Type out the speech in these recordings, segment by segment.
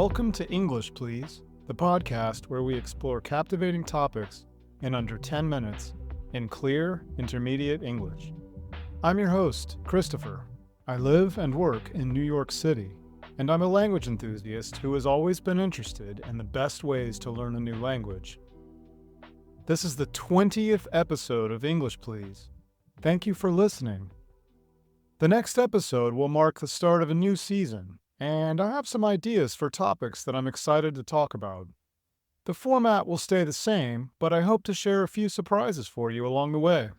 Welcome to English, Please, the podcast where we explore captivating topics in under 10 minutes in clear, intermediate English. I'm your host, Christopher. I live and work in New York City, and I'm a language enthusiast who has always been interested in the best ways to learn a new language. This is the 20th episode of English, Please. Thank you for listening. The next episode will mark the start of a new season, and I have some ideas for topics that I'm excited to talk about. The format will stay the same, but I hope to share a few surprises for you along the way.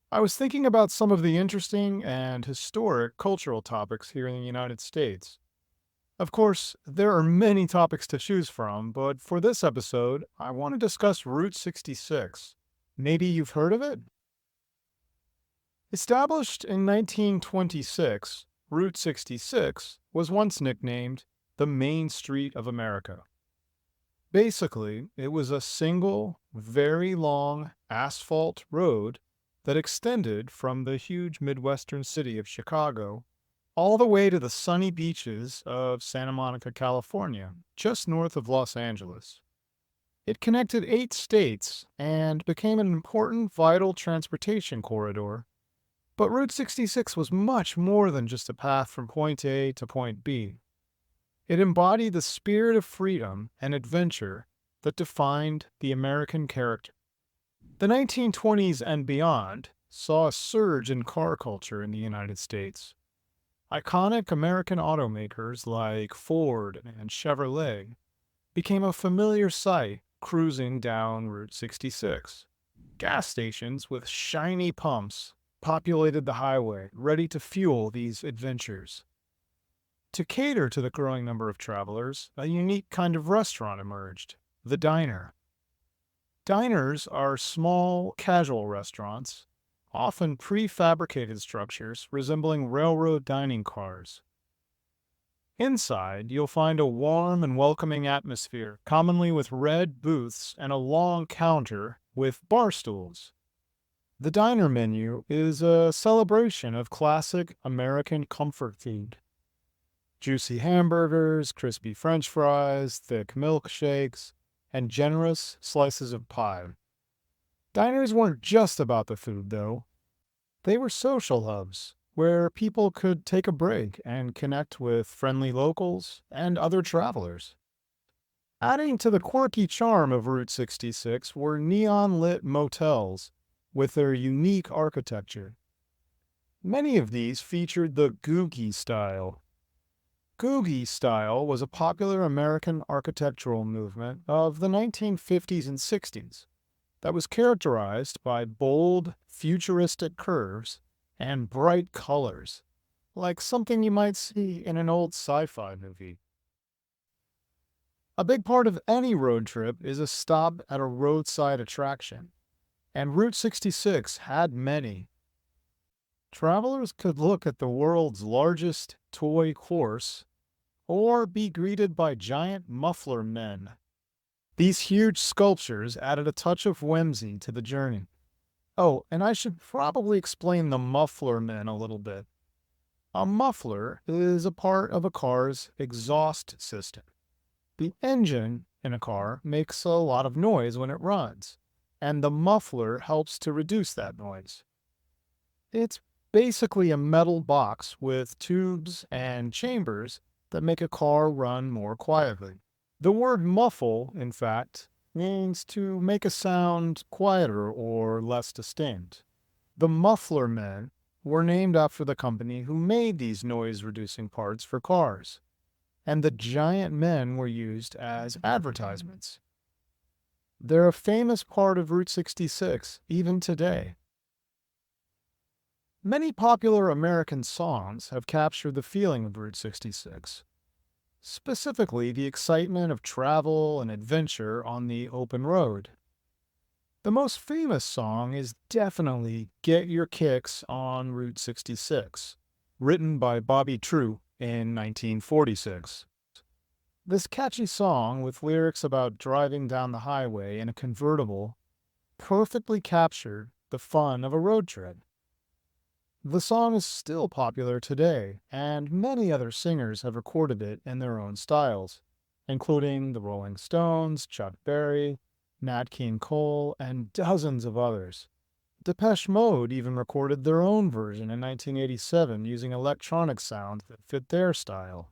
I was thinking about some of the interesting and historic cultural topics here in the United States. Of course, there are many topics to choose from, but for this episode, I want to discuss Route 66. Maybe you've heard of it? Established in 1926, Route 66 was once nicknamed the Main Street of America. Basically, it was a single, very long asphalt road that extended from the huge Midwestern city of Chicago all the way to the sunny beaches of Santa Monica, California, just north of Los Angeles. It connected 8 states and became an important vital transportation corridor. But Route 66 was much more than just a path from point A to point B. It embodied the spirit of freedom and adventure that defined the American character. The 1920s and beyond saw a surge in car culture in the United States. Iconic American automakers like Ford and Chevrolet became a familiar sight cruising down Route 66. Gas stations with shiny pumps populated the highway, ready to fuel these adventures. To cater to the growing number of travelers, a unique kind of restaurant emerged, the diner. Diners are small, casual restaurants, often prefabricated structures resembling railroad dining cars. Inside, you'll find a warm and welcoming atmosphere, commonly with red booths and a long counter with bar stools. The diner menu is a celebration of classic American comfort food. Juicy hamburgers, crispy French fries, thick milkshakes, and generous slices of pie. Diners weren't just about the food, though. They were social hubs where people could take a break and connect with friendly locals and other travelers. Adding to the quirky charm of Route 66 were neon-lit motels with their unique architecture. Many of these featured the Googie style. Googie style was a popular American architectural movement of the 1950s and 60s that was characterized by bold, futuristic curves and bright colors, like something you might see in an old sci-fi movie. A big part of any road trip is a stop at a roadside attraction, and Route 66 had many. Travelers could look at the world's largest toy horse or be greeted by giant muffler men. These huge sculptures added a touch of whimsy to the journey. Oh, and I should probably explain the muffler men a little bit. A muffler is a part of a car's exhaust system. The engine in a car makes a lot of noise when it runs, and the muffler helps to reduce that noise. It's basically a metal box with tubes and chambers that make a car run more quietly. The word muffle, in fact, means to make a sound quieter or less distinct. The muffler men were named after the company who made these noise-reducing parts for cars, and the giant men were used as advertisements. They're a famous part of Route 66, even today. Many popular American songs have captured the feeling of Route 66, specifically the excitement of travel and adventure on the open road. The most famous song is definitely Get Your Kicks on Route 66, written by Bobby True in 1946. This catchy song, with lyrics about driving down the highway in a convertible, perfectly captured the fun of a road trip. The song is still popular today, and many other singers have recorded it in their own styles, including the Rolling Stones, Chuck Berry, Nat King Cole, and dozens of others. Depeche Mode even recorded their own version in 1987 using electronic sounds that fit their style.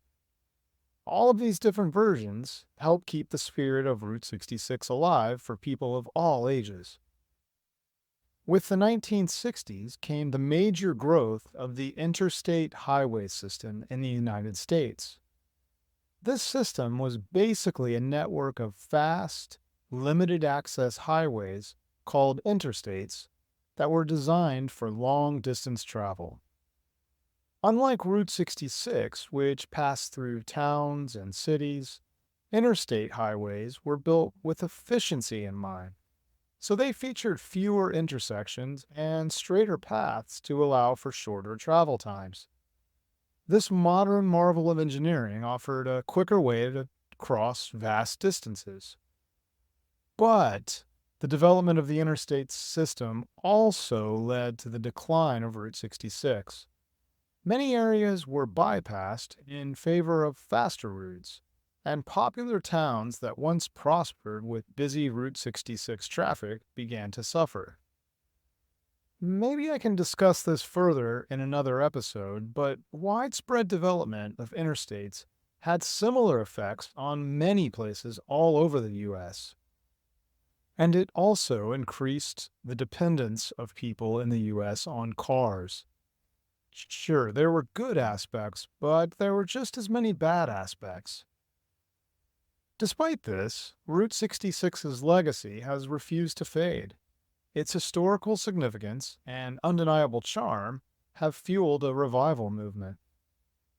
All of these different versions help keep the spirit of Route 66 alive for people of all ages. With the 1960s came the major growth of the interstate highway system in the United States. This system was basically a network of fast, limited access highways called interstates that were designed for long distance travel. Unlike Route 66, which passed through towns and cities, interstate highways were built with efficiency in mind. So they featured fewer intersections and straighter paths to allow for shorter travel times. This modern marvel of engineering offered a quicker way to cross vast distances. But the development of the interstate system also led to the decline of Route 66. Many areas were bypassed in favor of faster routes, and popular towns that once prospered with busy Route 66 traffic began to suffer. Maybe I can discuss this further in another episode, but widespread development of interstates had similar effects on many places all over the U.S. And it also increased the dependence of people in the U.S. on cars. Sure, there were good aspects, but there were just as many bad aspects. Despite this, Route 66's legacy has refused to fade. Its historical significance and undeniable charm have fueled a revival movement.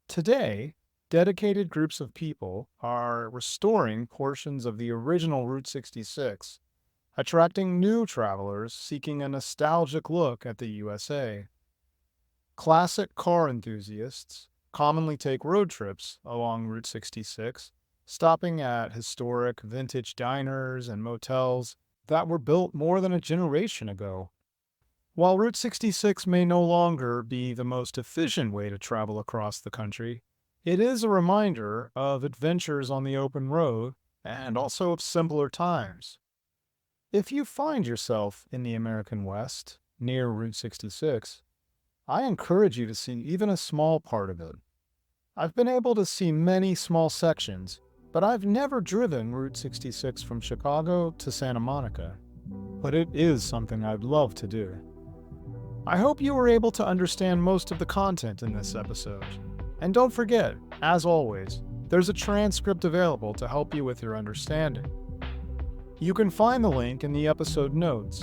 Today, dedicated groups of people are restoring portions of the original Route 66, attracting new travelers seeking a nostalgic look at the USA. Classic car enthusiasts commonly take road trips along Route 66, stopping at historic vintage diners and motels that were built more than a generation ago. While Route 66 may no longer be the most efficient way to travel across the country, it is a reminder of adventures on the open road and also of simpler times. If you find yourself in the American West, near Route 66, I encourage you to see even a small part of it. I've been able to see many small sections, but I've never driven Route 66 from Chicago to Santa Monica. But it is something I'd love to do. I hope you were able to understand most of the content in this episode. And don't forget, as always, there's a transcript available to help you with your understanding. You can find the link in the episode notes.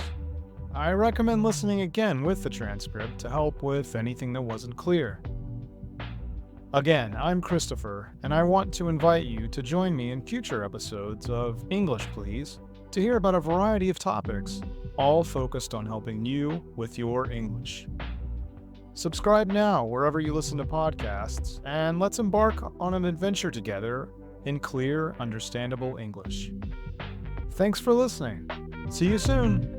I recommend listening again with the transcript to help with anything that wasn't clear. Again, I'm Christopher, and I want to invite you to join me in future episodes of English Please to hear about a variety of topics, all focused on helping you with your English. Subscribe now wherever you listen to podcasts, and let's embark on an adventure together in clear, understandable English. Thanks for listening. See you soon.